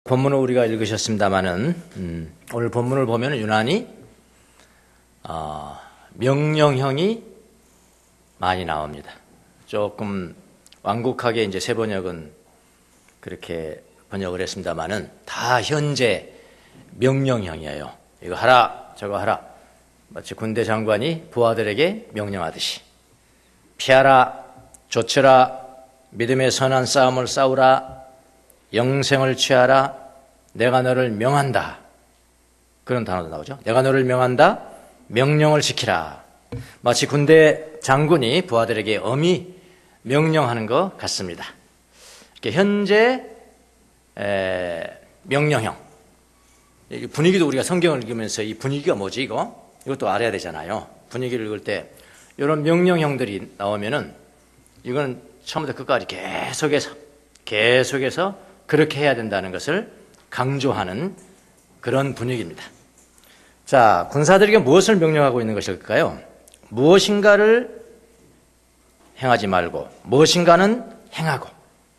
본문을 우리가 읽으셨습니다마는 오늘 본문을 보면 유난히 명령형이 많이 나옵니다. 조금 완곡하게 이제 새 번역은 그렇게 번역을 했습니다마는 다 현재 명령형이에요. 이거 하라, 저거 하라. 마치 군대 장관이 부하들에게 명령하듯이 피하라, 조쳐라, 믿음의 선한 싸움을 싸우라, 영생을 취하라, 내가 너를 명한다. 그런 단어도 나오죠. 내가 너를 명한다, 명령을 지키라. 마치 군대 장군이 부하들에게 엄히 명령하는 것 같습니다. 현재 명령형. 분위기도 우리가 성경을 읽으면서 이 분위기가 뭐지 이거? 이것도 알아야 되잖아요. 분위기를 읽을 때 이런 명령형들이 나오면은 이건 처음부터 끝까지 계속해서 그렇게 해야 된다는 것을 강조하는 그런 분위기입니다. 자, 군사들에게 무엇을 명령하고 있는 것일까요? 무엇인가를 행하지 말고 무엇인가는 행하고,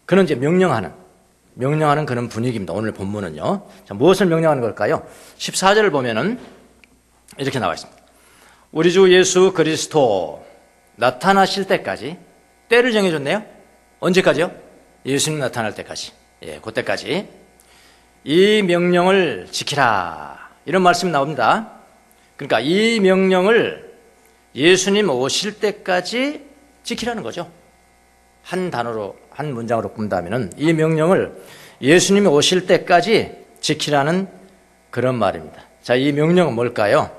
그는 이제 명령하는 그런 분위기입니다. 오늘 본문은요. 자, 무엇을 명령하는 걸까요? 14절을 보면은 이렇게 나와 있습니다. 우리 주 예수 그리스도 나타나실 때까지, 때를 정해줬네요. 언제까지요? 예수님 나타날 때까지. 그때까지 이 명령을 지키라, 이런 말씀이 나옵니다. 그러니까 이 명령을 예수님 오실 때까지 지키라는 거죠. 한 단어로, 한 문장으로 꾼다면은 이 명령을 예수님이 오실 때까지 지키라는 그런 말입니다. 자, 이 명령은 뭘까요?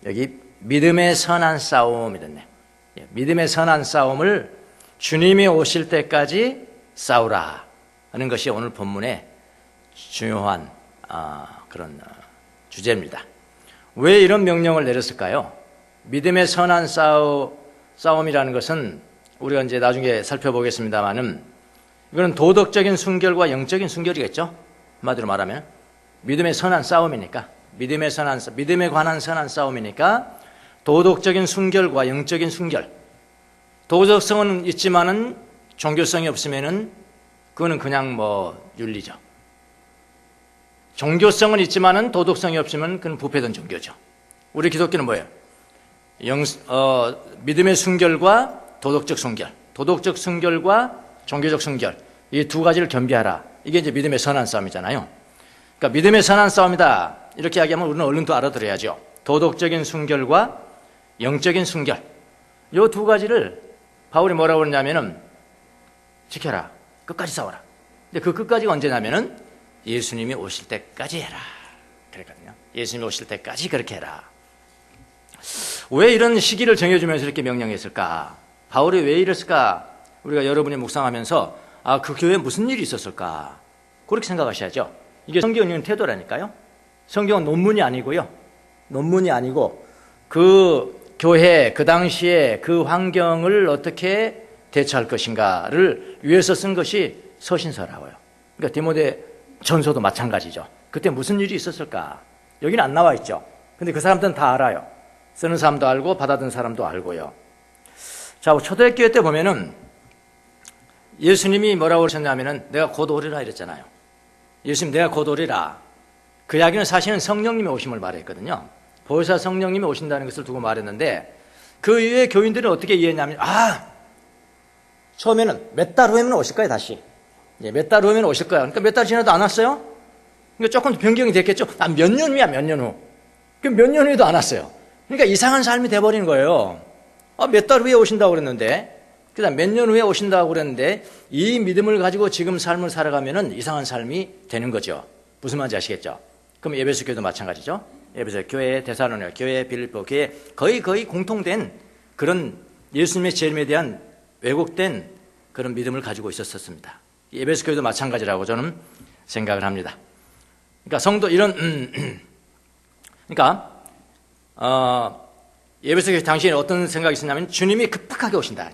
여기 믿음의 선한 싸움이 됐네. 믿음의 선한 싸움을 주님이 오실 때까지 싸우라 하는 것이 오늘 본문의 중요한 그런 주제입니다. 왜 이런 명령을 내렸을까요? 믿음의 선한 싸움이라는 것은 우리가 이제 나중에 살펴보겠습니다만은 이거는 도덕적인 순결과 영적인 순결이겠죠. 한마디로 말하면 믿음의 선한 싸움이니까, 믿음에 관한 선한 싸움이니까 도덕적인 순결과 영적인 순결. 도덕성은 있지만은 종교성이 없으면은 그거는 그냥 윤리죠. 종교성은 있지만은 도덕성이 없으면 그건 부패된 종교죠. 우리 기독교는 뭐예요? 믿음의 순결과 도덕적 순결과 종교적 순결, 이 두 가지를 겸비하라. 이게 이제 믿음의 선한 싸움이잖아요. 그러니까 믿음의 선한 싸움이다, 이렇게 이야기하면 우리는 얼른 또 알아들어야죠. 도덕적인 순결과 영적인 순결, 이 두 가지를 바울이 뭐라고 그러냐면은 지켜라, 끝까지 싸워라. 근데 그 끝까지가 언제냐면은 예수님이 오실 때까지 해라, 그랬거든요. 예수님이 오실 때까지 그렇게 해라. 왜 이런 시기를 정해주면서 이렇게 명령했을까? 바울이 왜 이랬을까? 우리가 여러분이 묵상하면서 그 교회에 무슨 일이 있었을까? 그렇게 생각하셔야죠. 이게 성경을 읽는 태도라니까요. 성경은 논문이 아니고요. 논문이 아니고 그 교회, 그 당시에 그 환경을 어떻게 대처할 것인가를 위해서 쓴 것이 서신서라고요. 그러니까 디모데 전서도 마찬가지죠. 그때 무슨 일이 있었을까? 여기는 안 나와 있죠. 근데 그 사람들은 다 알아요. 쓰는 사람도 알고 받아든 사람도 알고요. 자, 초대교회 때 보면은 예수님이 뭐라고 그러셨냐면은 내가 곧 오리라 이랬잖아요. 예수님 내가 곧 오리라. 그 이야기는 사실은 성령님의 오심을 말했거든요. 보혜사 성령님이 오신다는 것을 두고 말했는데 그 이후에 교인들은 어떻게 이해했냐면 처음에는 몇 달 후에는 오실 거예요, 다시. 몇 달 후에는 오실 거야. 그러니까 몇 달 지나도 안 왔어요? 그러니까 조금 변경이 됐겠죠? 몇 년 후야, 몇 년 후. 그럼 몇 년 후에도 안 왔어요. 그러니까 이상한 삶이 돼버리는 거예요. 몇 달 후에 오신다고 그랬는데, 그 다음 몇 년 후에 오신다고 그랬는데, 이 믿음을 가지고 지금 삶을 살아가면은 이상한 삶이 되는 거죠. 무슨 말인지 아시겠죠? 그럼 에베소 교회도 마찬가지죠? 에베소 교회, 데살로니가 교회, 빌립보 교회, 거의 공통된 그런 예수님의 재림에 대한 왜곡된 그런 믿음을 가지고 있었습니다. 에베소 교회도 마찬가지라고 저는 생각을 합니다. 그러니까 성도 그러니까 에베소 교회 당시에 어떤 생각이 있었냐면 주님이 급박하게 오신다.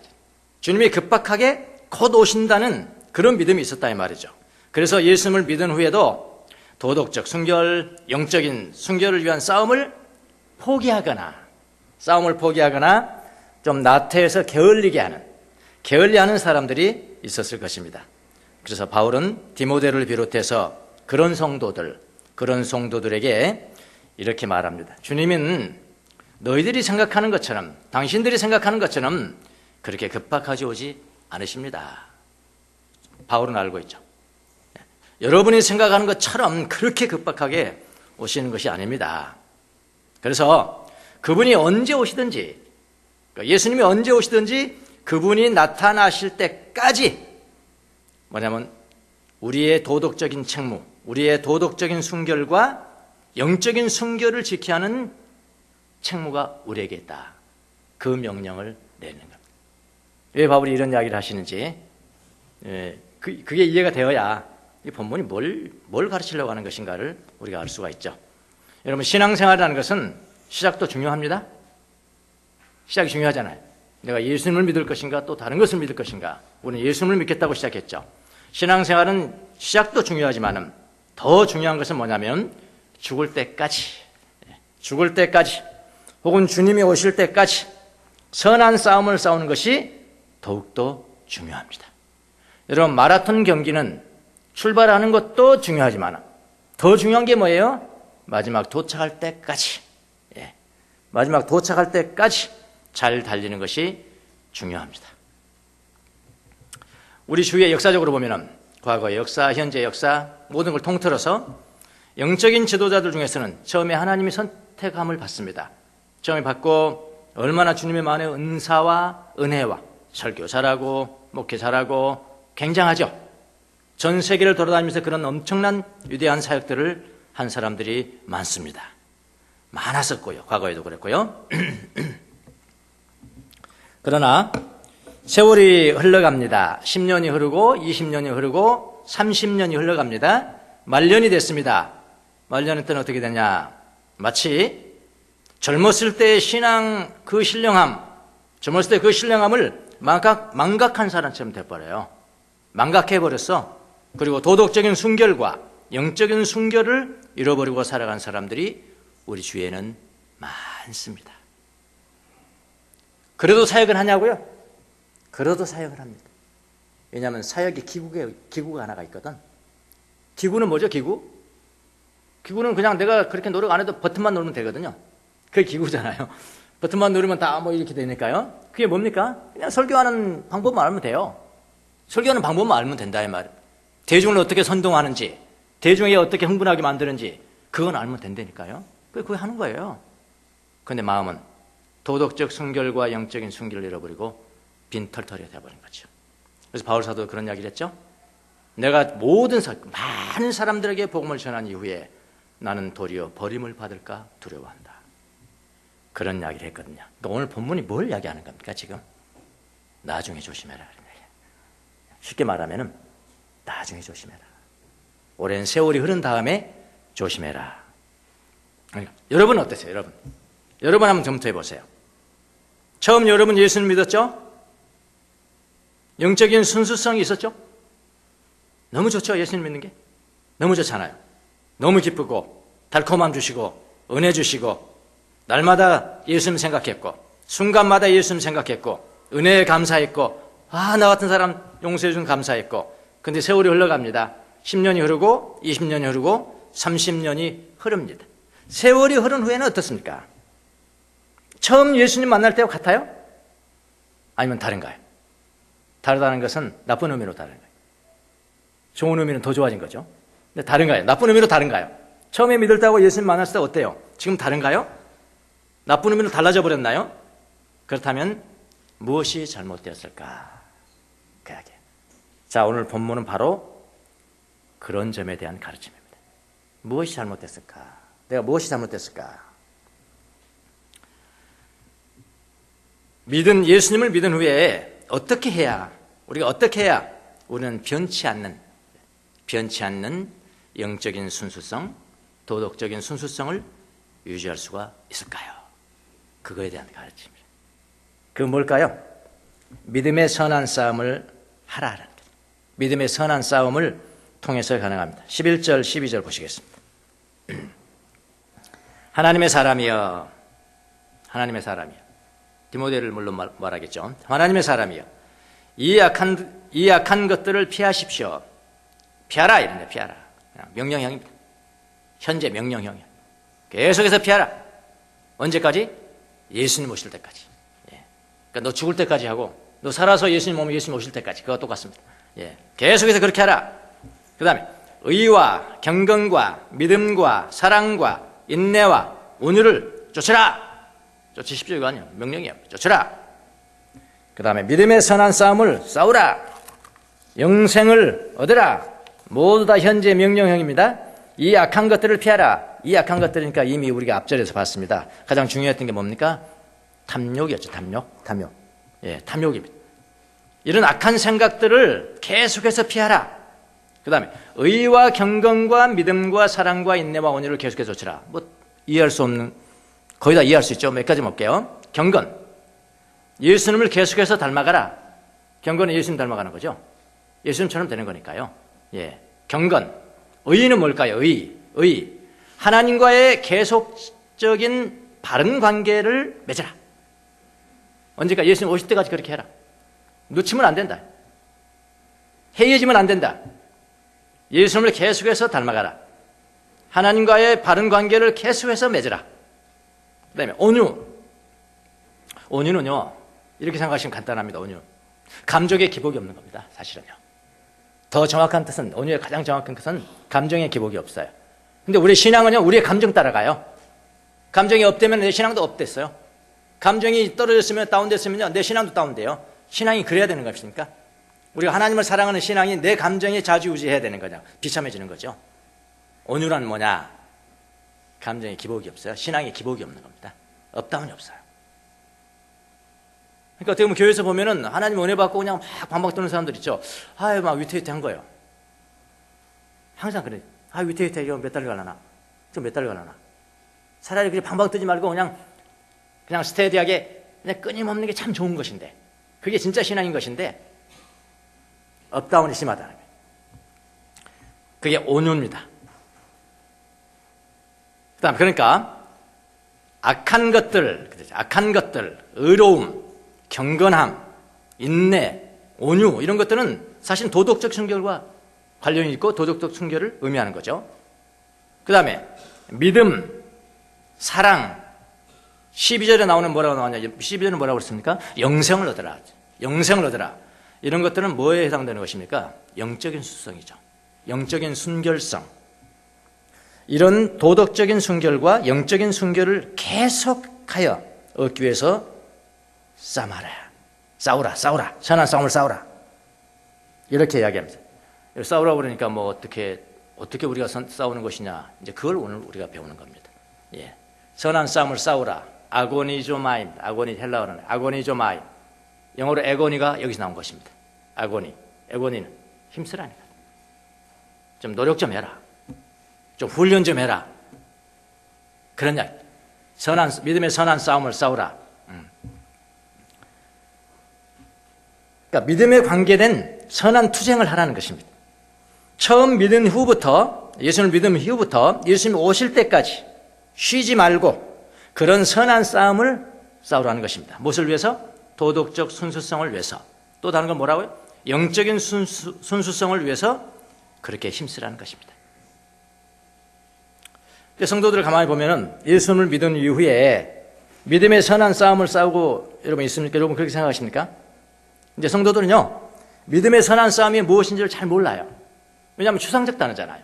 주님이 급박하게 곧 오신다는 그런 믿음이 있었다 이 말이죠. 그래서 예수님을 믿은 후에도 도덕적 순결, 영적인 순결을 위한 싸움을 포기하거나 좀 나태해서 게을리하는 사람들이 있었을 것입니다. 그래서 바울은 디모데를 비롯해서 그런 성도들에게 이렇게 말합니다. 주님은 너희들이 생각하는 것처럼, 당신들이 생각하는 것처럼 그렇게 급박하게 오지 않으십니다. 바울은 알고 있죠. 여러분이 생각하는 것처럼 그렇게 급박하게 오시는 것이 아닙니다. 그래서 그분이 언제 오시든지, 예수님이 언제 오시든지 그분이 나타나실 때까지 뭐냐면 우리의 도덕적인 책무, 우리의 도덕적인 순결과 영적인 순결을 지켜야 하는 책무가 우리에게 있다. 그 명령을 내는 겁니다. 왜 바울이 이런 이야기를 하시는지, 그게 이해가 되어야 이 본문이 뭘 가르치려고 하는 것인가를 우리가 알 수가 있죠. 여러분, 신앙생활이라는 것은 시작도 중요합니다. 시작이 중요하잖아요. 내가 예수님을 믿을 것인가 또 다른 것을 믿을 것인가. 우리는 예수님을 믿겠다고 시작했죠. 신앙생활은 시작도 중요하지만 더 중요한 것은 뭐냐면 죽을 때까지 혹은 주님이 오실 때까지 선한 싸움을 싸우는 것이 더욱더 중요합니다. 여러분, 마라톤 경기는 출발하는 것도 중요하지만 더 중요한 게 뭐예요? 마지막 도착할 때까지 잘 달리는 것이 중요합니다. 우리 주위에 역사적으로 보면은 과거의 역사, 현재 역사 모든 걸 통틀어서 영적인 지도자들 중에서는 처음에 하나님이 선택함을 받습니다. 처음에 받고 얼마나 주님의 마음의 은사와 은혜와 설교 잘하고 목회 잘하고 굉장하죠. 전 세계를 돌아다니면서 그런 엄청난 위대한 사역들을 한 사람들이 많습니다. 많았었고요. 과거에도 그랬고요. 그러나 세월이 흘러갑니다. 10년이 흐르고 20년이 흐르고 30년이 흘러갑니다. 말년이 됐습니다. 말년 때는 어떻게 되냐? 마치 젊었을 때의 신앙 그 신령함, 젊었을 때 그 신령함을 망각한 사람처럼 돼버려요. 망각해버렸어. 그리고 도덕적인 순결과 영적인 순결을 잃어버리고 살아간 사람들이 우리 주위에는 많습니다. 그래도 사역을 하냐고요? 그래도 사역을 합니다. 왜냐하면 사역이 기구가 하나가 있거든. 기구는 뭐죠? 기구는 그냥 내가 그렇게 노력 안 해도 버튼만 누르면 되거든요. 그게 기구잖아요. 버튼만 누르면 다 뭐 이렇게 되니까요. 그게 뭡니까? 그냥 설교하는 방법만 알면 돼요. 설교하는 방법만 알면 된다 이 말이에요. 대중을 어떻게 선동하는지, 대중에게 어떻게 흥분하게 만드는지 그건 알면 된다니까요. 그게 하는 거예요. 그런데 마음은 도덕적 순결과 영적인 순결을 잃어버리고 빈털터리가 되어버린 거죠. 그래서 바울 사도도 그런 이야기를 했죠. 내가 많은 사람들에게 복음을 전한 이후에 나는 도리어 버림을 받을까 두려워한다. 그런 이야기를 했거든요. 그러니까 오늘 본문이 뭘 이야기하는 겁니까 지금? 나중에 조심해라. 쉽게 말하면 나중에 조심해라. 오랜 세월이 흐른 다음에 조심해라. 그러니까 여러분은 어떠세요? 여러분 한번 검토해 보세요. 처음 여러분 예수를 믿었죠? 영적인 순수성이 있었죠? 너무 좋죠? 예수님 믿는 게? 너무 좋잖아요. 너무 기쁘고 달콤함 주시고 은혜 주시고 날마다 예수님 생각했고 순간마다 예수님 생각했고 은혜에 감사했고 나 같은 사람 용서해 준 감사했고 근데 세월이 흘러갑니다. 10년이 흐르고 20년이 흐르고 30년이 흐릅니다. 세월이 흐른 후에는 어떻습니까? 처음 예수님 만날 때와 같아요? 아니면 다른가요? 다르다는 것은 나쁜 의미로 다른 거예요. 좋은 의미는 더 좋아진 거죠. 근데 다른가요? 나쁜 의미로 다른가요? 처음에 믿을 때하고 예수님 만났을 때 어때요? 지금 다른가요? 나쁜 의미로 달라져 버렸나요? 그렇다면 무엇이 잘못되었을까? 그 이야기예요. 자, 오늘 본문은 바로 그런 점에 대한 가르침입니다. 무엇이 잘못됐을까? 내가 무엇이 잘못됐을까? 예수님을 믿은 후에 우리가 어떻게 해야 우리는 변치 않는 영적인 순수성, 도덕적인 순수성을 유지할 수가 있을까요? 그거에 대한 가르침입니다. 그 뭘까요? 믿음의 선한 싸움을 하라는 것. 믿음의 선한 싸움을 통해서 가능합니다. 11절, 12절 보시겠습니다. 하나님의 사람이여. 디모데를 물론 말하겠죠. 하나님의 사람이여. 이 약한 것들을 피하십시오. 피하라 이런데 피하라. 명령형입니다. 현재 명령형이야. 계속해서 피하라. 언제까지? 예수님 오실 때까지. 예. 그러니까 너 죽을 때까지 하고 너 살아서 예수님 오면 예수님 오실 때까지 그거 똑같습니다. 예. 계속해서 그렇게 하라. 그 다음에 의와 경건과 믿음과 사랑과 인내와 온유를 쫓으라. 쫓으십시오 이거 아니에요. 명령이에요. 쫓으라. 그 다음에 믿음의 선한 싸움을 싸우라. 영생을 얻으라. 모두 다 현재 명령형입니다. 이 악한 것들을 피하라. 이 악한 것들이니까 이미 우리가 앞절에서 봤습니다. 가장 중요했던 게 뭡니까? 탐욕이었죠. 탐욕. 예, 탐욕입니다. 이런 악한 생각들을 계속해서 피하라. 그 다음에 의와 경건과 믿음과 사랑과 인내와 온유를 계속해서 쫓으라. 뭐 이해할 수 없는, 거의 다 이해할 수 있죠. 몇 가지 볼게요. 경건, 예수님을 계속해서 닮아가라. 경건은 예수님 닮아가는 거죠. 예수님처럼 되는 거니까요. 예, 경건. 의는 뭘까요? 의. 하나님과의 계속적인 바른 관계를 맺어라. 언제까? 예수님 오실 때까지 그렇게 해라. 놓치면 안 된다. 해이해지면 안 된다. 예수님을 계속해서 닮아가라. 하나님과의 바른 관계를 계속해서 맺으라. 그 다음에 온유. 온유는요, 이렇게 생각하시면 간단합니다. 온유. 감정에 기복이 없는 겁니다. 사실은요. 더 정확한 뜻은, 온유의 가장 정확한 뜻은 감정에 기복이 없어요. 근데 우리 신앙은요, 우리의 감정 따라가요. 감정이 업되면 내 신앙도 업됐어요. 감정이 떨어졌으면, 다운됐으면요, 내 신앙도 다운돼요. 신앙이 그래야 되는 것입니까? 우리가 하나님을 사랑하는 신앙이 내 감정에 좌지우지해야 되는 거냐, 비참해지는 거죠. 온유란 뭐냐? 감정에 기복이 없어요. 신앙에 기복이 없는 겁니다. 업다운이 없어요. 그러니까 어떻게 보면 교회에서 보면은 하나님 은혜 받고 그냥 막 반박 도는 사람들 있죠. 아유, 막 위태위태한 거예요. 항상 그래. 아, 위태위태, 이거 몇 달 가려나? 좀 몇 달 가려나? 차라리 그냥 반박 뜨지 말고 그냥 스테디하게 그냥 끊임없는 게 참 좋은 것인데, 그게 진짜 신앙인 것인데, 업다운이 심하다는 거예요. 그게 온유입니다. 그 다음, 그러니까, 악한 것들, 의로움, 경건함, 인내, 온유, 이런 것들은 사실 도덕적 순결과 관련이 있고 도덕적 순결을 의미하는 거죠. 그 다음에 믿음, 사랑, 12절에 나오는 뭐라고 나왔냐? 12절은 뭐라고 그랬습니까? 영생을 얻으라. 영생을 얻으라. 이런 것들은 뭐에 해당되는 것입니까? 영적인 수성이죠. 영적인 순결성. 이런 도덕적인 순결과 영적인 순결을 계속하여 얻기 위해서 싸우라. 선한 싸움을 싸우라. 이렇게 이야기합니다. 싸우라고 그러니까 뭐 어떻게 우리가 싸우는 것이냐. 이제 그걸 오늘 우리가 배우는 겁니다. 예. 선한 싸움을 싸우라. 아고니조마임. 아고니 헬라어는 아고니조마임. 영어로 에고니가 여기서 나온 것입니다. 에고니는 힘쓰라니까. 좀 노력 좀 해라. 좀 훈련 좀 해라. 그런 이야기. 믿음의 선한 싸움을 싸우라. 그러니까 믿음에 관계된 선한 투쟁을 하라는 것입니다. 처음 믿은 후부터, 예수님을 믿은 이후부터 예수님 오실 때까지 쉬지 말고 그런 선한 싸움을 싸우라는 것입니다. 무엇을 위해서? 도덕적 순수성을 위해서. 또 다른 건 뭐라고요? 영적인 순수성을 위해서 그렇게 힘쓰라는 것입니다. 성도들을 가만히 보면은 예수님을 믿은 이후에 믿음의 선한 싸움을 싸우고 여러분 있습니까? 여러분 그렇게 생각하십니까? 이제 성도들은요, 믿음의 선한 싸움이 무엇인지를 잘 몰라요. 왜냐하면 추상적 단어잖아요.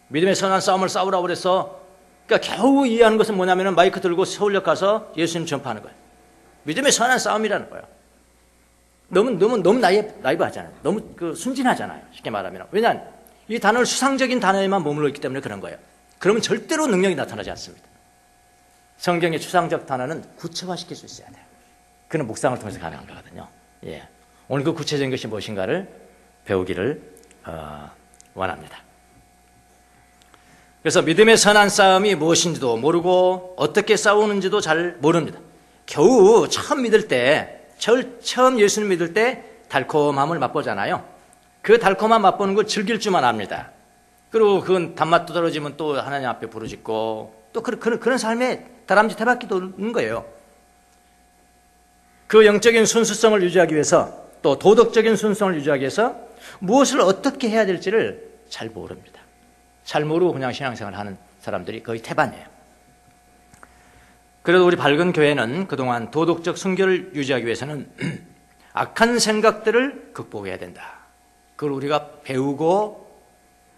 믿음의 선한 싸움을 싸우라고 그래서, 그러니까 겨우 이해하는 것은 뭐냐면 마이크 들고 서울역 가서 예수님 전파하는 거예요. 믿음의 선한 싸움이라는 거예요. 너무 나이브 하잖아요. 너무 순진하잖아요. 쉽게 말하면. 왜냐하면 이 단어를 수상적인 단어에만 머물러 있기 때문에 그런 거예요. 그러면 절대로 능력이 나타나지 않습니다. 성경의 추상적 단어는 구체화시킬 수 있어야 돼요. 그는 묵상을 통해서 가능한 거거든요. 예. 오늘 그 구체적인 것이 무엇인가를 배우기를 원합니다. 그래서 믿음의 선한 싸움이 무엇인지도 모르고 어떻게 싸우는지도 잘 모릅니다. 겨우 처음 예수님 믿을 때 달콤함을 맛보잖아요. 그 달콤함 맛보는 걸 즐길 줄만 압니다. 그리고 그건 단맛도 떨어지면 또 하나님 앞에 부르짖고 또 그런 삶에 다람쥐 태바퀴 도는 거예요. 그 영적인 순수성을 유지하기 위해서 또 도덕적인 순수성을 유지하기 위해서 무엇을 어떻게 해야 될지를 잘 모릅니다. 잘 모르고 그냥 신앙생활을 하는 사람들이 거의 태반이에요. 그래도 우리 밝은 교회는 그동안 도덕적 순결을 유지하기 위해서는 악한 생각들을 극복해야 된다. 그걸 우리가 배우고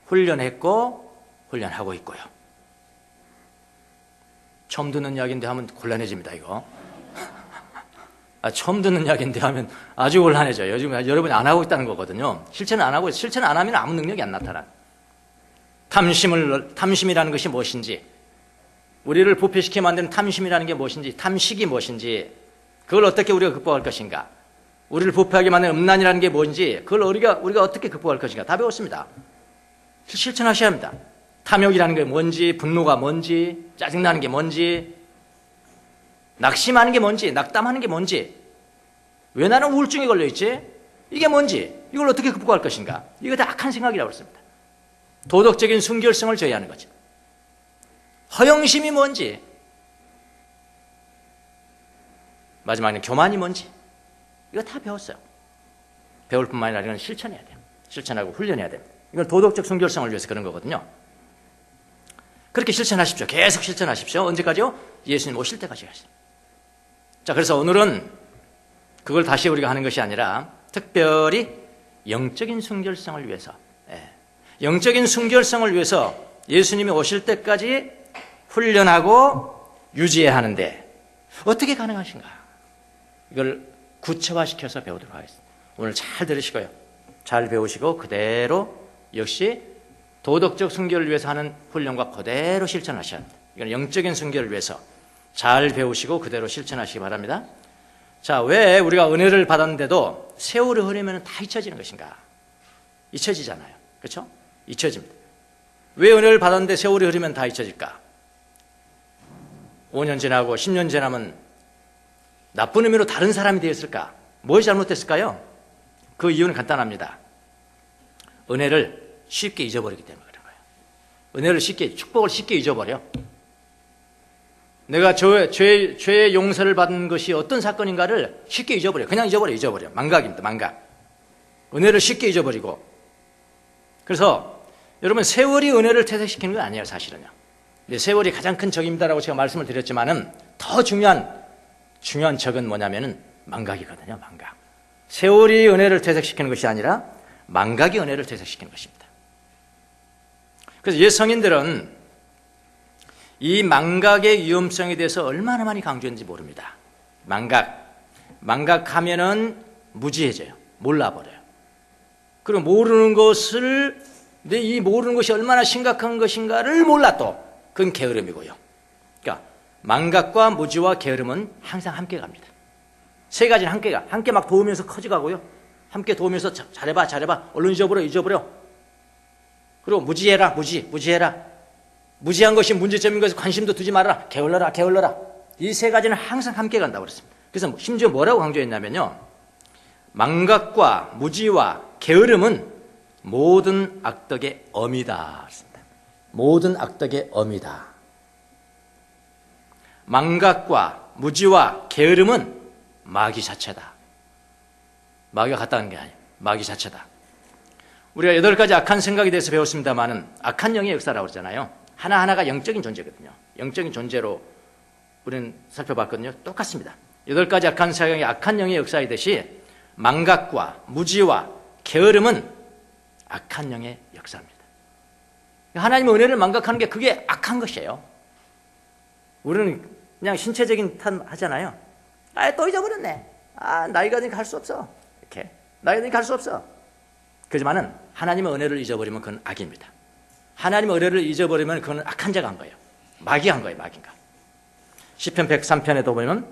훈련했고 훈련하고 있고요. 처음 듣는 이야기인데 하면 곤란해집니다, 이거. 처음 듣는 이야기인데 하면 아주 곤란해져요. 요즘 여러분이 안 하고 있다는 거거든요. 실천을 안 하고 있어요. 실천을 안 하면 아무 능력이 안 나타나. 탐심이라는 것이 무엇인지, 우리를 부패시키게 만드는 탐심이라는 게 무엇인지, 탐식이 무엇인지, 그걸 어떻게 우리가 극복할 것인가, 우리를 부패하게 만드는 음란이라는 게 뭔지, 그걸 우리가 어떻게 극복할 것인가 다 배웠습니다. 실천하셔야 합니다. 탐욕이라는 게 뭔지, 분노가 뭔지, 짜증나는 게 뭔지, 낙심하는 게 뭔지, 낙담하는 게 뭔지, 왜 나는 우울증에 걸려있지? 이게 뭔지, 이걸 어떻게 극복할 것인가, 이거 다 악한 생각이라고 했습니다. 도덕적인 순결성을 저해하는 거죠. 허영심이 뭔지, 마지막에는 교만이 뭔지, 이거 다 배웠어요. 배울 뿐만 아니라 이건 실천해야 돼요. 실천하고 훈련해야 됩니다. 이건 도덕적 순결성을 위해서 그런 거거든요. 그렇게 실천하십시오. 계속 실천하십시오. 언제까지요? 예수님 오실 때까지 하십시오. 자, 그래서 오늘은 그걸 다시 우리가 하는 것이 아니라 특별히 영적인 순결성을 위해서, 영적인 순결성을 위해서 예수님이 오실 때까지 훈련하고 유지해야 하는데 어떻게 가능하신가? 이걸 구체화시켜서 배우도록 하겠습니다. 오늘 잘 들으시고요. 잘 배우시고 그대로 역시 도덕적 순결을 위해서 하는 훈련과 그대로 실천하셔야 합니다. 이건 영적인 순결을 위해서 잘 배우시고 그대로 실천하시기 바랍니다. 자, 왜 우리가 은혜를 받았는데도 세월이 흐르면 다 잊혀지는 것인가? 잊혀지잖아요. 그렇죠? 잊혀집니다. 왜 은혜를 받았는데 세월이 흐르면 다 잊혀질까? 5년 지나고 10년 지나면 나쁜 의미로 다른 사람이 되었을까? 무엇이 잘못됐을까요? 그 이유는 간단합니다. 은혜를 쉽게 잊어버리기 때문에 그런 거예요. 은혜를 쉽게, 축복을 쉽게 잊어버려. 내가 죄의 용서를 받은 것이 어떤 사건인가를 쉽게 잊어버려. 그냥 잊어버려. 망각입니다. 망각. 은혜를 쉽게 잊어버리고. 그래서 여러분, 세월이 은혜를 퇴색시키는 건 아니에요, 사실은요. 근데 세월이 가장 큰 적입니다라고 제가 말씀을 드렸지만은 더 중요한 적은 뭐냐면은 망각이거든요, 망각. 세월이 은혜를 퇴색시키는 것이 아니라 망각이 은혜를 퇴색시키는 것입니다. 그래서 옛 성인들은 이 망각의 위험성에 대해서 얼마나 많이 강조했는지 모릅니다. 망각하면은 무지해져요. 몰라버려요. 그리고 모르는 것을, 근데 이 모르는 것이 얼마나 심각한 것인가를 몰라 또. 그건 게으름이고요. 그러니까 망각과 무지와 게으름은 항상 함께 갑니다. 세 가지는 함께 막 도우면서 커져가고요. 함께 도우면서 잘해봐. 얼른 잊어버려. 그리고 무지해라. 무지한 것이 문제점인 것에 관심도 두지 말아라. 게을러라. 이 세 가지는 항상 함께 간다고 그랬습니다. 그래서 심지어 뭐라고 강조했냐면요. 망각과 무지와 게으름은 모든 악덕의 엄이다. 모든 악덕의 엄이다. 망각과 무지와 게으름은 마귀 자체다. 마귀가 갔다는 게 아니에요. 마귀 자체다. 우리가 8가지 악한 생각에 대해서 배웠습니다만은 악한 영의 역사라고 그러잖아요. 하나하나가 영적인 존재거든요. 영적인 존재로 우리는 살펴봤거든요. 똑같습니다. 8가지 악한 생각이 악한 영의 역사이듯이 망각과 무지와 게으름은 악한 영의 역사입니다. 하나님의 은혜를 망각하는 게 그게 악한 것이에요. 우리는 그냥 신체적인 탓 하잖아요. 또 잊어버렸네. 나이가 드니까 할 수 없어. 이렇게. 나이가 드니까 할 수 없어. 그렇지만은 하나님의 은혜를 잊어버리면 그건 악입니다. 하나님의 은혜를 잊어버리면 그건 악한 자가 한 거예요. 마귀가 한 거예요. 마귀가. 시편 103편에도 보면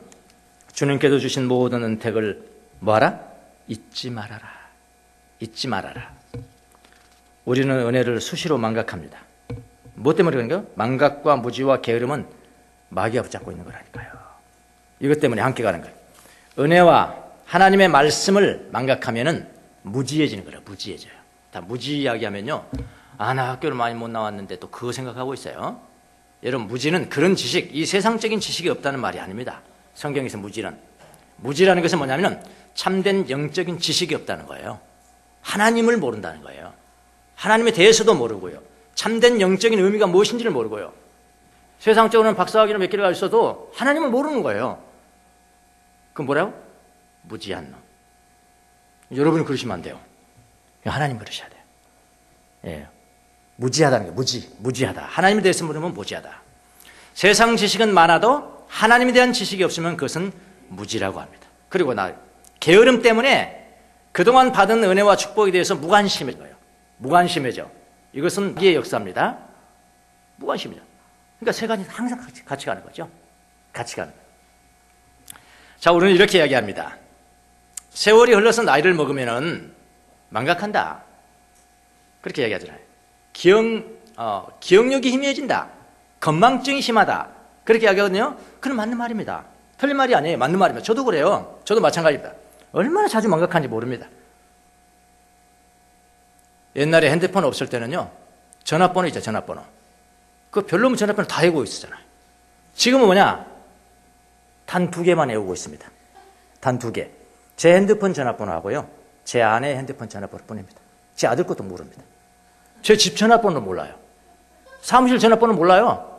주님께서 주신 모든 은택을 뭐하라? 잊지 말아라. 우리는 은혜를 수시로 망각합니다. 무엇 때문에 그런가요? 망각과 무지와 게으름은 마귀가 붙잡고 있는 거라니까요. 이것 때문에 함께 가는 거예요. 은혜와 하나님의 말씀을 망각하면은 무지해지는 거예요. 무지해져요. 다 무지 이야기하면요. 나 학교를 많이 못 나왔는데 또 그거 생각하고 있어요. 여러분, 무지는 그런 지식, 이 세상적인 지식이 없다는 말이 아닙니다. 성경에서 무지라는 것은 뭐냐면은 참된 영적인 지식이 없다는 거예요. 하나님을 모른다는 거예요. 하나님에 대해서도 모르고요. 참된 영적인 의미가 무엇인지를 모르고요. 세상적으로는 박사학위를 몇 개를 가지고 있어도 하나님을 모르는 거예요. 그럼 뭐라고? 무지한 놈. 여러분이 그러시면 안 돼요. 하나님 그러셔야 돼요. 예. 무지하다는 게 무지하다. 하나님에 대해서 모르면 무지하다. 세상 지식은 많아도 하나님에 대한 지식이 없으면 그것은 무지라고 합니다. 그리고 게으름 때문에 그동안 받은 은혜와 축복에 대해서 무관심해져요. 무관심해져. 이것은 이의 역사입니다. 무관심이죠. 그러니까 세 가지 항상 같이 가는 거죠. 같이 가는 거예요. 자, 우리는 이렇게 이야기합니다. 세월이 흘러서 나이를 먹으면은 망각한다. 그렇게 이야기하잖아요. 기억력이 희미해진다. 건망증이 심하다. 그렇게 이야기하거든요. 그건 맞는 말입니다. 틀린 말이 아니에요. 맞는 말입니다. 저도 그래요. 저도 마찬가지입니다. 얼마나 자주 망각하는지 모릅니다. 옛날에 핸드폰 없을 때는요, 전화번호 있죠, 전화번호. 그 별로면 전화번호 다 외우고 있었잖아요. 지금은 뭐냐? 단 2개만 외우고 있습니다. 단 2개. 제 핸드폰 전화번호하고요, 제 아내 핸드폰 전화번호 뿐입니다. 제 아들 것도 모릅니다. 제 집 전화번호 몰라요. 사무실 전화번호 몰라요.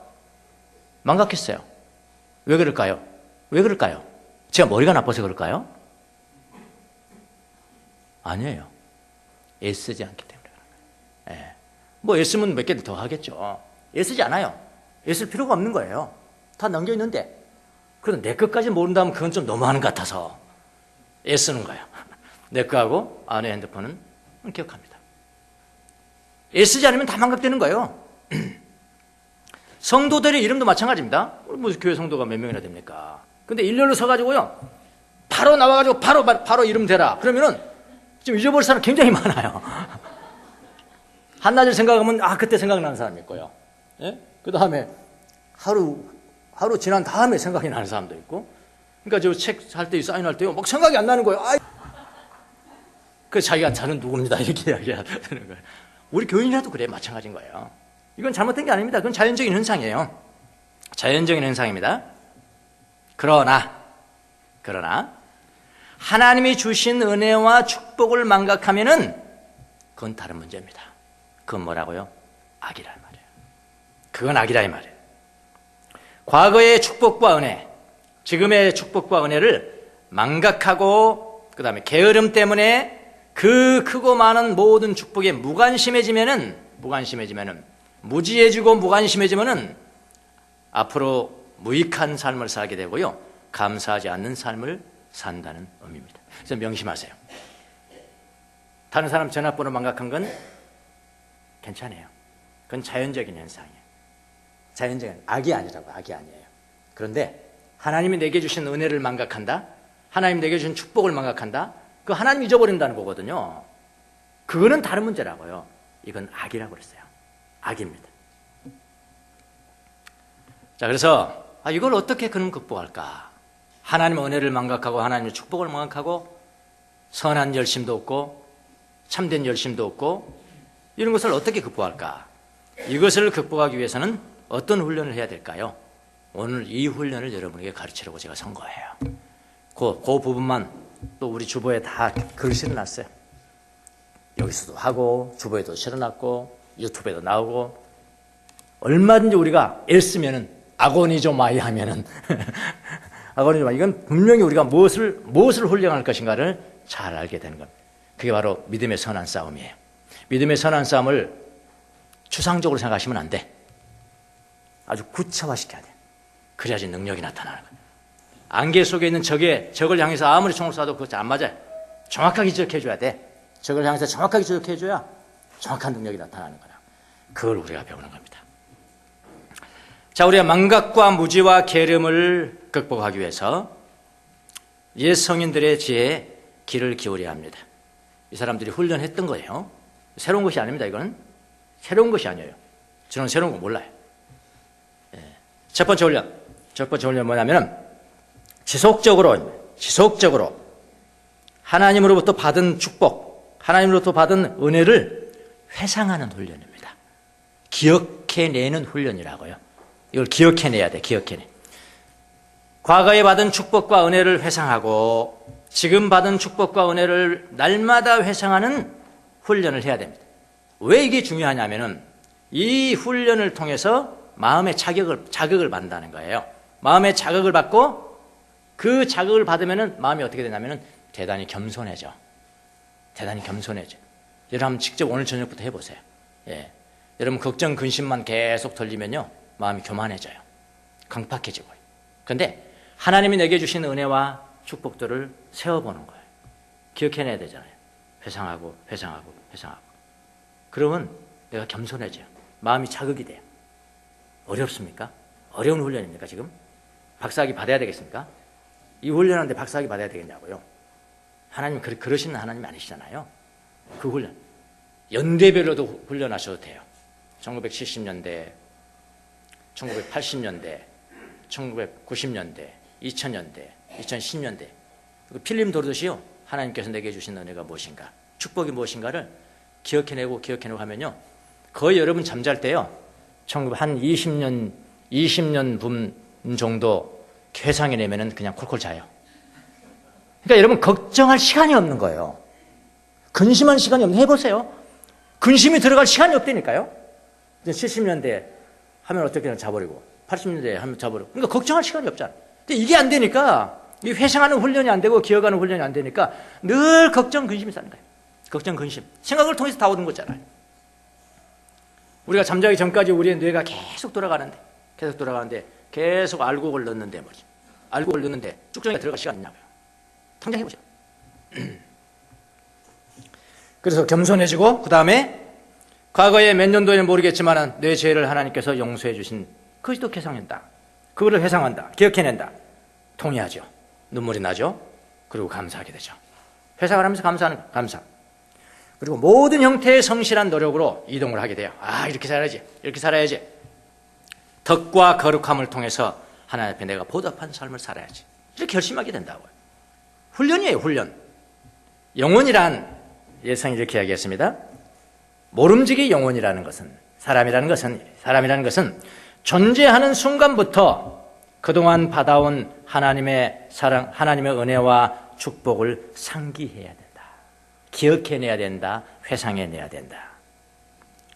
망각했어요. 왜 그럴까요? 왜 그럴까요? 제가 머리가 나빠서 그럴까요? 아니에요. 애쓰지 않기 때문에 그런 거예요. 예. 뭐 애쓰면 몇 개 더 하겠죠. 애쓰지 않아요. 애쓸 필요가 없는 거예요. 다 남겨있는데. 그래도 내 것까지 모른다면 그건 좀 너무하는 것 같아서 애쓰는 거예요. 내 거하고 아내 핸드폰은 기억합니다. 애쓰지 않으면 다 망각되는 거예요. 성도들의 이름도 마찬가지입니다. 뭐 교회 성도가 몇 명이나 됩니까? 근데 일렬로 서가지고요, 바로 나와가지고 바로 이름 대라. 그러면은 지금 잊어버릴 사람 굉장히 많아요. 한나절 생각하면 그때 생각나는 사람이 있고요. 예? 그 다음에 하루 지난 다음에 생각이 나는 사람도 있고. 그러니까 저 책 살 때 사인할 때요, 막 생각이 안 나는 거예요. 그 자기가 저는 누굽니다 이렇게 이야기해야 되는 거예요. 우리 교인이라도 그래, 마찬가지인 거예요. 이건 잘못된 게 아닙니다. 그건 자연적인 현상이에요. 자연적인 현상입니다. 그러나 하나님이 주신 은혜와 축복을 망각하면은 그건 다른 문제입니다. 그건 뭐라고요? 악이란 말이에요. 그건 악이라 이 말이에요. 과거의 축복과 은혜, 지금의 축복과 은혜를 망각하고 그 다음에 게으름 때문에 그 크고 많은 모든 축복에 무관심해지면은 무지해지고 무관심해지면은 앞으로 무익한 삶을 살게 되고요, 감사하지 않는 삶을 산다는 의미입니다. 그래서 명심하세요. 다른 사람 전화번호 망각한 건 괜찮아요. 그건 자연적인 현상이에요. 자연적인, 악이 아니라고, 악이 아니에요. 그런데 하나님이 내게 주신 은혜를 망각한다, 하나님 내게 주신 축복을 망각한다, 그 하나님 잊어버린다는 거거든요. 그거는 다른 문제라고요. 이건 악이라고 그랬어요. 악입니다. 자, 그래서 이걸 어떻게 그럼 극복할까? 하나님의 은혜를 망각하고 하나님의 축복을 망각하고 선한 열심도 없고 참된 열심도 없고 이런 것을 어떻게 극복할까? 이것을 극복하기 위해서는 어떤 훈련을 해야 될까요? 오늘 이 훈련을 여러분에게 가르치려고 제가 선 거예요. 그 부분만 또 우리 주보에 다 글 실어놨어요. 여기서도 하고 주보에도 실어놨고 유튜브에도 나오고, 얼마든지 우리가 애쓰면은 아고니조마이 하면은 아고니조마이, 이건 분명히 우리가 무엇을 훈련할 것인가를 잘 알게 되는 겁니다. 그게 바로 믿음의 선한 싸움이에요. 믿음의 선한 싸움을 추상적으로 생각하시면 안 돼. 아주 구체화시켜야 돼. 그래야지 능력이 나타나는 거예요. 안개 속에 있는 적을 향해서 아무리 총을 쏴도 그것이 안 맞아요. 정확하게 지적해줘야 돼. 적을 향해서 정확하게 지적해줘야 정확한 능력이 나타나는 거야. 그걸 우리가 배우는 겁니다. 자, 우리가 망각과 무지와 게으름을 극복하기 위해서 옛 성인들의 지혜에 귀를 기울여야 합니다. 이 사람들이 훈련했던 거예요. 새로운 것이 아닙니다. 이거는 새로운 것이 아니에요. 저는 새로운 거 몰라요. 첫 번째 훈련 뭐냐면 지속적으로 하나님으로부터 받은 축복, 하나님으로부터 받은 은혜를 회상하는 훈련입니다. 기억해내는 훈련이라고요. 이걸 기억해내야 돼. 기억해내. 과거에 받은 축복과 은혜를 회상하고 지금 받은 축복과 은혜를 날마다 회상하는 훈련을 해야 됩니다. 왜 이게 중요하냐면은 이 훈련을 통해서 마음의 자극을 받는다는 거예요. 마음의 자극을 받고 그 자극을 받으면은 마음이 어떻게 되냐면은 대단히 겸손해져. 대단히 겸손해져. 여러분 한번 직접 오늘 저녁부터 해보세요. 예. 여러분 걱정 근심만 계속 돌리면요 마음이 교만해져요. 강팍해지고요. 그런데 하나님이 내게 주신 은혜와 축복들을 세워보는 거예요. 기억해내야 되잖아요. 회상하고 회상하고 회상하고. 그러면 내가 겸손해져요. 마음이 자극이 돼요. 어렵습니까? 어려운 훈련입니까 지금? 박사학위 받아야 되겠습니까? 이 훈련하는데 박사학위 받아야 되겠냐고요. 하나님 그러시는 하나님이 아니시잖아요. 그 훈련 연대별로도 훈련하셔도 돼요. 1970년대, 1980년대, 1990년대, 2000년대, 2010년대 필름 도르듯이요. 하나님께서 내게 주신 은혜가 무엇인가, 축복이 무엇인가를 기억해내고 하면요. 거의 여러분 잠잘 때요. 한 20년 분 정도 회상해내면은 그냥 콜콜 자요. 그러니까 여러분 걱정할 시간이 없는 거예요. 근심할 시간이 없는, 해보세요. 근심이 들어갈 시간이 없다니까요. 70년대 하면 어떻게든 자버리고 80년대 하면 자버리고. 그러니까 걱정할 시간이 없잖아. 근데 이게 안 되니까, 이 회상하는 훈련이 안 되고 기억하는 훈련이 안 되니까 늘 걱정 근심이 사는 거예요. 걱정 근심. 생각을 통해서 다 얻은 거잖아요. 우리가 잠자기 전까지 우리의 뇌가 계속 돌아가는데 계속 알곡을 넣는데 뭐지? 알곡을 넣는데 쭉정이가 들어갈 시간 있냐고요. 당장 해보세요. 그래서 겸손해지고, 그 다음에 과거에 몇 년도에는 모르겠지만 내 죄를 하나님께서 용서해 주신 그것이 또 회상한다. 그거를 회상한다. 기억해낸다. 통회하죠. 눈물이 나죠. 그리고 감사하게 되죠. 회상을 하면서 감사하는 감사. 그리고 모든 형태의 성실한 노력으로 이동을 하게 돼요. 아, 이렇게 살아야지. 이렇게 살아야지. 덕과 거룩함을 통해서 하나님 앞에 내가 보답한 삶을 살아야지. 이렇게 결심하게 된다고요. 훈련이에요, 훈련. 영혼이란, 예성이 이렇게 이야기했습니다. 모름지기 영혼이라는 것은, 사람이라는 것은 존재하는 순간부터 그동안 받아온 하나님의 사랑, 하나님의 은혜와 축복을 상기해야 된다. 기억해내야 된다. 회상해내야 된다.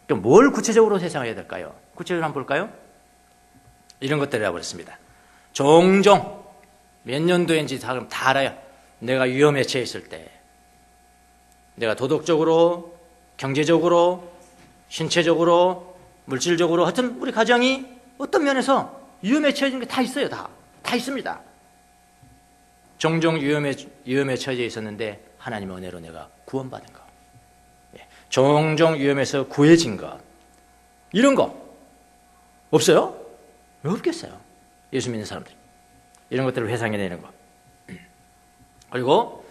그럼 뭘 구체적으로 회상해야 될까요? 구체적으로 한번 볼까요? 이런 것들이라고 그랬습니다. 종종 몇 년도인지 다 알아요. 내가 위험에 처해 있을 때, 내가 도덕적으로, 경제적으로, 신체적으로, 물질적으로, 하여튼 우리 가정이 어떤 면에서 위험에 처해진 게 다 있어요. 다 있습니다. 종종 위험에 처해 있었는데 하나님의 은혜로 내가 구원받은 것, 종종 위험에서 구해진 것, 이런 거 없어요? 왜 없겠어요? 예수 믿는 사람들. 이런 것들을 회상해내는 것. 그리고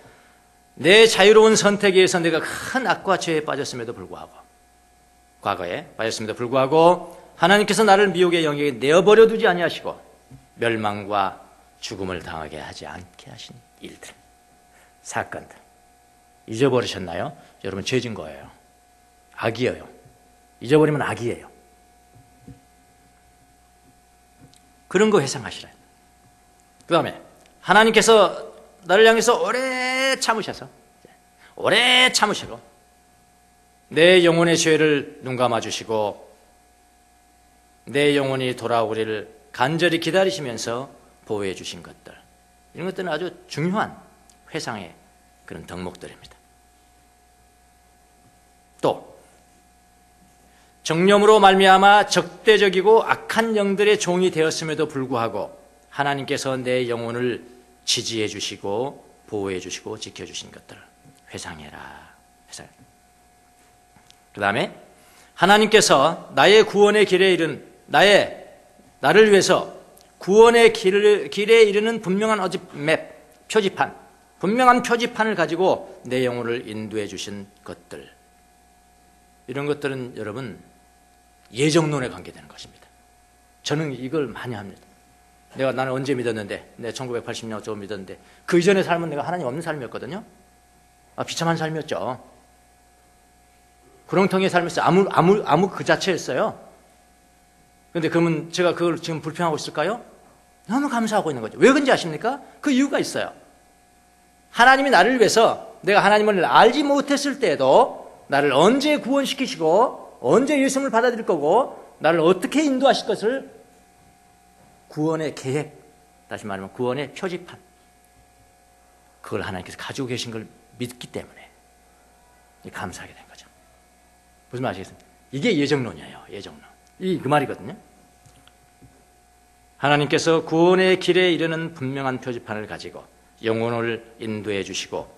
내 자유로운 선택에 의해서 내가 큰 악과 죄에 빠졌음에도 불구하고, 과거에 빠졌음에도 불구하고 하나님께서 나를 미혹의 영역에 내어버려 두지 아니하시고 멸망과 죽음을 당하게 하지 않게 하신 일들, 사건들 잊어버리셨나요? 여러분 죄진 거예요. 악이에요. 잊어버리면 악이에요. 그런 거 회상하시라. 그 다음에 하나님께서 나를 향해서 오래 참으셔서, 오래 참으시고 내 영혼의 죄를 눈감아 주시고 내 영혼이 돌아오기를 간절히 기다리시면서 보호해 주신 것들, 이런 것들은 아주 중요한 회상의 그런 덕목들입니다. 또 정념으로 말미암아 적대적이고 악한 영들의 종이 되었음에도 불구하고 하나님께서 내 영혼을 지지해 주시고 보호해 주시고 지켜주신 것들을 회상해라. 그 다음에 하나님께서 나의 구원의 길에 이른 나를 위해서 구원의 길에 이르는 분명한 표지판, 분명한 표지판을 가지고 내 영혼을 인도해 주신 것들, 이런 것들은 여러분 예정론에 관계되는 것입니다. 저는 이걸 많이 합니다. 나는 언제 믿었는데, 내가 1980년 어쩌고 믿었는데, 그 이전의 삶은 내가 하나님 없는 삶이었거든요. 비참한 삶이었죠. 구렁텅이의 삶이었어요. 아무 그 자체였어요. 그런데 그러면 제가 그걸 지금 불평하고 있을까요? 너무 감사하고 있는 거죠. 왜 그런지 아십니까? 그 이유가 있어요. 하나님이 나를 위해서, 내가 하나님을 알지 못했을 때에도 나를 언제 구원시키시고 언제 예수님을 받아들일 거고 나를 어떻게 인도하실 것을 구원의 계획, 다시 말하면 구원의 표지판, 그걸 하나님께서 가지고 계신 걸 믿기 때문에 감사하게 된 거죠. 무슨 말 아시겠습니까? 이게 예정론이에요. 예정론. 이 그 말이거든요. 하나님께서 구원의 길에 이르는 분명한 표지판을 가지고 영혼을 인도해 주시고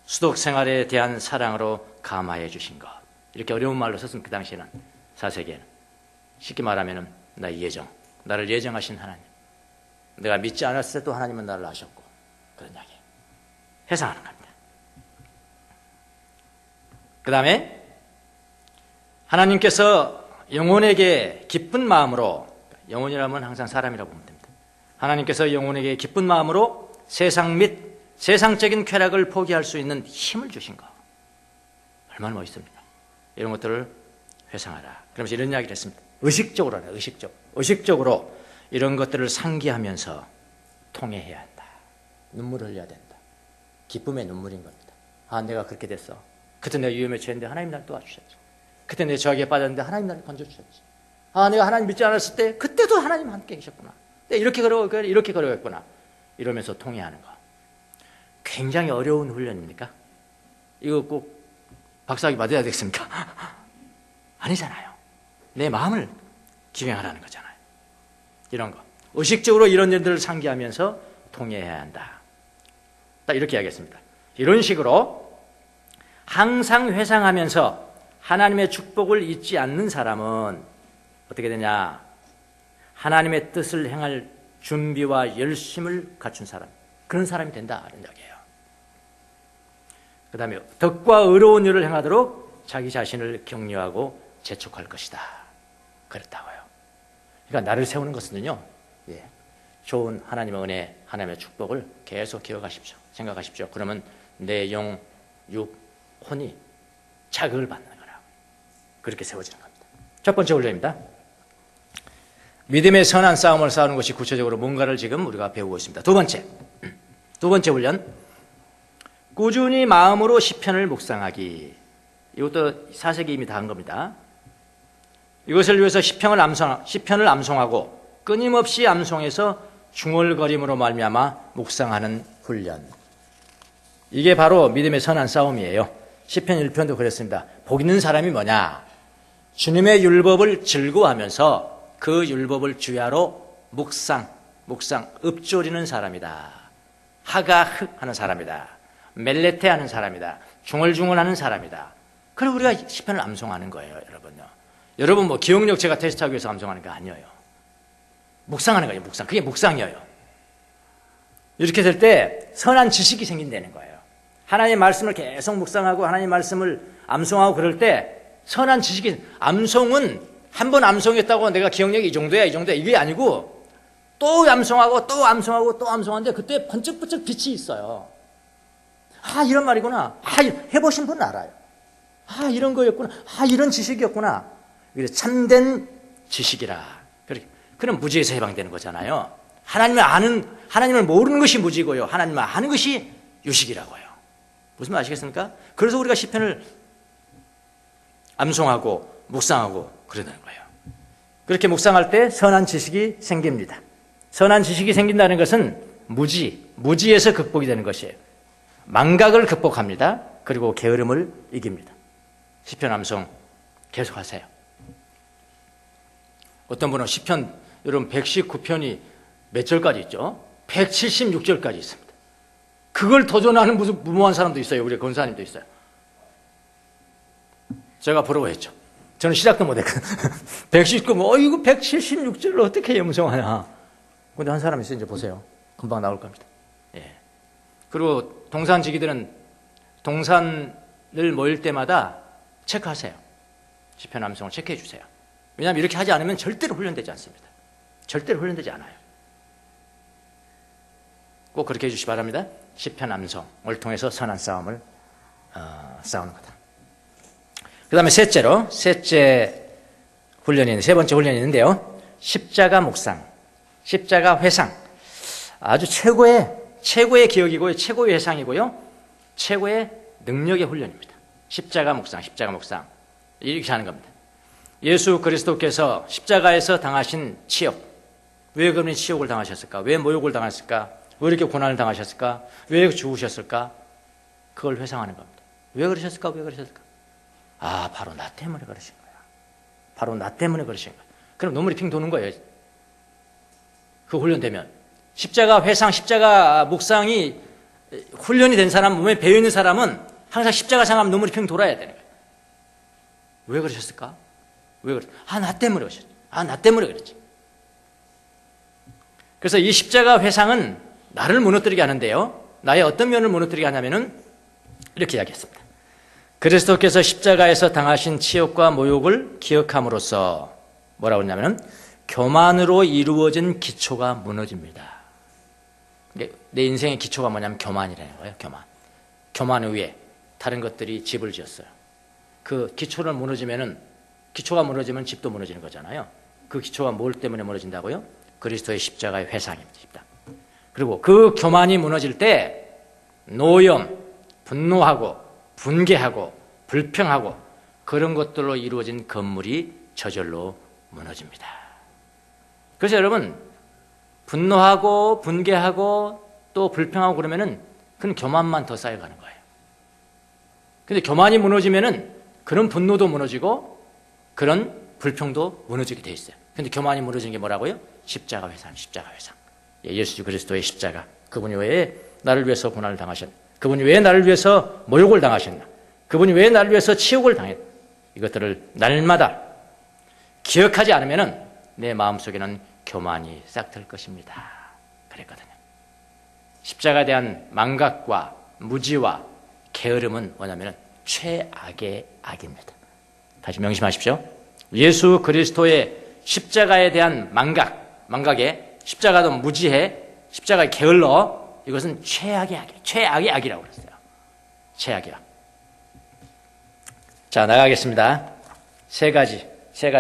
수독 생활에 대한 사랑으로 감화해 주신 것. 이렇게 어려운 말로 썼으면 그 당시에는, 4세기에는 쉽게 말하면 나의 예정, 나를 예정하신 하나님, 내가 믿지 않았을 때도 하나님은 나를 아셨고, 그런 이야기 해석하는 겁니다. 그 다음에 하나님께서 영혼에게 기쁜 마음으로, 영혼이라면 항상 사람이라고 보면 됩니다. 하나님께서 영혼에게 기쁜 마음으로 세상 및 세상적인 쾌락을 포기할 수 있는 힘을 주신 것, 얼마나 멋있습니까? 이런 것들을 회상하라. 그러면서 이런 이야기를 했습니다. 의식적으로 하라. 의식적으로 이런 것들을 상기하면서 통회해야 한다. 눈물을 흘려야 된다. 기쁨의 눈물인 겁니다. 아, 내가 그렇게 됐어. 그때 내가 위험에 처했는데 하나님 나를 도와주셨지. 그때 내가 저하게 빠졌는데 하나님 나를 건져주셨지. 아, 내가 하나님 믿지 않았을 때 그때도 하나님 함께 계셨구나. 이렇게 걸어갔구나. 이러면서 통회하는 거. 굉장히 어려운 훈련입니까? 이거 꼭 박사학위 받아야 되겠습니까? 아니잖아요. 내 마음을 기행하라는 거잖아요. 이런 거. 의식적으로 이런 일들을 상기하면서 통회해야 한다. 딱 이렇게 하겠습니다. 이런 식으로 항상 회상하면서 하나님의 축복을 잊지 않는 사람은 어떻게 되냐? 하나님의 뜻을 행할 준비와 열심을 갖춘 사람, 그런 사람이 된다, 이런 이야기예요. 그 다음에 덕과 의로운 일을 행하도록 자기 자신을 격려하고 재촉할 것이다, 그랬다고요. 그러니까 나를 세우는 것은요, 좋은 하나님의 은혜, 하나님의 축복을 계속 기억하십시오. 생각하십시오. 그러면 내 영, 육, 혼이 자극을 받는 거라. 그렇게 세워지는 겁니다. 첫 번째 훈련입니다. 믿음의 선한 싸움을 싸우는 것이 구체적으로 뭔가를 지금 우리가 배우고 있습니다. 두 번째 훈련. 꾸준히 마음으로 시편을 묵상하기. 이것도 4세기 이미 다 한 겁니다. 이것을 위해서 시편을 암송하고 끊임없이 암송해서 중얼거림으로 말미암아 묵상하는 훈련. 이게 바로 믿음의 선한 싸움이에요. 시편 1편도 그랬습니다. 복 있는 사람이 뭐냐? 주님의 율법을 즐거워하면서 그 율법을 주야로 묵상, 읊조리는 사람이다. 하가흑 하는 사람이다. 멜레테 하는 사람이다. 중얼중얼하는 사람이다. 그리고 우리가 시편을 암송하는 거예요, 여러분요. 여러분 뭐 기억력 제가 테스트하기 위해서 암송하는 거 아니에요. 묵상하는 거예요, 묵상. 그게 묵상이에요. 이렇게 될 때 선한 지식이 생긴다는 거예요. 하나님의 말씀을 계속 묵상하고 하나님의 말씀을 암송하고 그럴 때 선한 지식이, 암송은 한 번 암송했다고 내가 기억력이 이 정도야 이게 아니고 또 암송하고 또 암송하고 또 암송하는데 그때 번쩍번쩍 빛이 있어요. 아, 이런 말이구나. 아, 해보신 분은 알아요. 아, 이런 거였구나. 아, 이런 지식이었구나. 그래서 참된 지식이라. 그럼 무지에서 해방되는 거잖아요. 하나님을 모르는 것이 무지고요. 하나님을 아는 것이 유식이라고요. 무슨 말 아시겠습니까? 그래서 우리가 시편을 암송하고 묵상하고 그러는 거예요. 그렇게 묵상할 때 선한 지식이 생깁니다. 선한 지식이 생긴다는 것은 무지에서 극복이 되는 것이에요. 망각을 극복합니다. 그리고 게으름을 이깁니다. 시편 암송 계속하세요. 어떤 분은 시편, 여러분 119편이 몇 절까지 있죠? 176절까지 있습니다. 그걸 도전하는 무슨 무모한 사람도 있어요. 우리 권사님도 있어요. 제가 부러워했죠. 저는 시작도 못했거든요. 119, 이거 176절을 어떻게 염송하냐. 근데 한 사람이 있어요. 이제 보세요. 금방 나올 겁니다. 예. 그리고 동산지기들은 동산을 모일 때마다 체크하세요. 시편 암송을 체크해 주세요. 왜냐하면 이렇게 하지 않으면 절대로 훈련되지 않습니다. 절대로 훈련되지 않아요. 꼭 그렇게 해주시기 바랍니다. 시편 암송을 통해서 선한 싸움을 싸우는 거다. 그 다음에 셋째 훈련이, 세 번째 훈련이 있는데요. 십자가 묵상, 십자가 회상. 아주 최고의 기억이고요. 최고의 회상이고요. 최고의 능력의 훈련입니다. 십자가 묵상. 이렇게 하는 겁니다. 예수 그리스도께서 십자가에서 당하신 치욕, 왜 그분이 치욕을 당하셨을까? 왜 모욕을 당하셨을까? 왜 이렇게 고난을 당하셨을까? 왜 죽으셨을까? 그걸 회상하는 겁니다. 왜 그러셨을까? 왜 그러셨을까? 아, 바로 나 때문에 그러신 거야. 바로 나 때문에 그러신 거야. 그럼 눈물이 핑 도는 거예요. 그 훈련되면. 십자가 회상, 십자가 묵상이 훈련이 된 사람, 몸에 배어있는 사람은 항상 십자가 생각하면 눈물이 핑 돌아야 되는 거예요. 왜 그러셨을까? 왜 그랬? 나 때문에 그러셨지. 나 때문에 그랬지. 그래서 이 십자가 회상은 나를 무너뜨리게 하는데요. 나의 어떤 면을 무너뜨리게 하냐면은 이렇게 이야기했습니다. 그리스도께서 십자가에서 당하신 치욕과 모욕을 기억함으로써 뭐라고 했냐면은 교만으로 이루어진 기초가 무너집니다. 내 인생의 기초가 뭐냐면 교만이라는 거예요. 교만 위에 다른 것들이 집을 지었어요. 그 기초가 무너지면 집도 무너지는 거잖아요. 그 기초가 뭘 때문에 무너진다고요? 그리스도의 십자가의 회상입니다. 그리고 그 교만이 무너질 때 노염, 분노하고 분개하고 불평하고 그런 것들로 이루어진 건물이 저절로 무너집니다. 그래서 여러분, 분노하고 분개하고 또 불평하고 그러면은 그건 교만만 더 쌓여가는 거예요. 근데 교만이 무너지면은 그런 분노도 무너지고 그런 불평도 무너지게 돼 있어요. 근데 교만이 무너지는 게 뭐라고요? 십자가 회상. 예수 그리스도의 십자가. 그분이 왜 나를 위해서 고난을 당하셨나? 그분이 왜 나를 위해서 모욕을 당하셨나? 그분이 왜 나를 위해서 치욕을 당했나? 이것들을 날마다 기억하지 않으면은 내 마음속에는 교만이 싹틀 것입니다. 그랬거든요. 십자가에 대한 망각과 무지와 게으름은 뭐냐면 최악의 악입니다. 다시 명심하십시오. 예수 그리스도의 십자가에 대한 망각에 십자가도 무지해, 십자가에 게을러, 이것은 최악의 악이라고 그랬어요. 최악의 악. 자, 나가겠습니다. 세 가지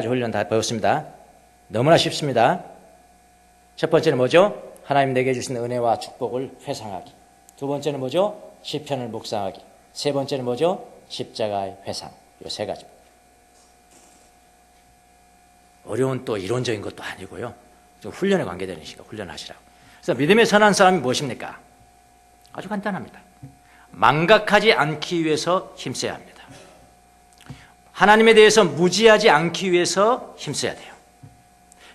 훈련 다 배웠습니다. 너무나 쉽습니다. 첫 번째는 뭐죠? 하나님 내게 주신 은혜와 축복을 회상하기. 두 번째는 뭐죠? 시편을 묵상하기. 세 번째는 뭐죠? 십자가의 회상. 이 세 가지. 어려운 또 이론적인 것도 아니고요. 좀 훈련에 관계되니까 훈련하시라고. 그래서 믿음의 선한 사람이 무엇입니까? 아주 간단합니다. 망각하지 않기 위해서 힘써야 합니다. 하나님에 대해서 무지하지 않기 위해서 힘써야 돼요.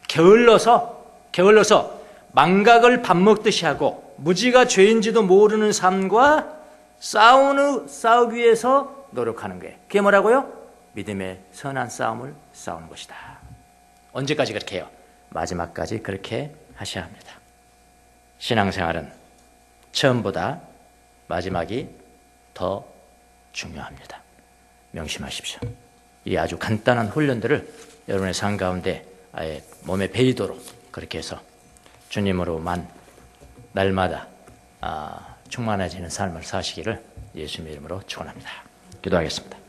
게을러서 망각을 밥 먹듯이 하고 무지가 죄인지도 모르는 삶과 싸우기 위해서 노력하는 거예요. 그게 뭐라고요? 믿음의 선한 싸움을 싸우는 것이다. 언제까지 그렇게 해요? 마지막까지 그렇게 하셔야 합니다. 신앙생활은 처음보다 마지막이 더 중요합니다. 명심하십시오. 이 아주 간단한 훈련들을 여러분의 삶 가운데 아예 몸에 배이도록 그렇게 해서 주님으로만 날마다 충만해지는 삶을 사시기를 예수님의 이름으로 축원합니다. 기도하겠습니다.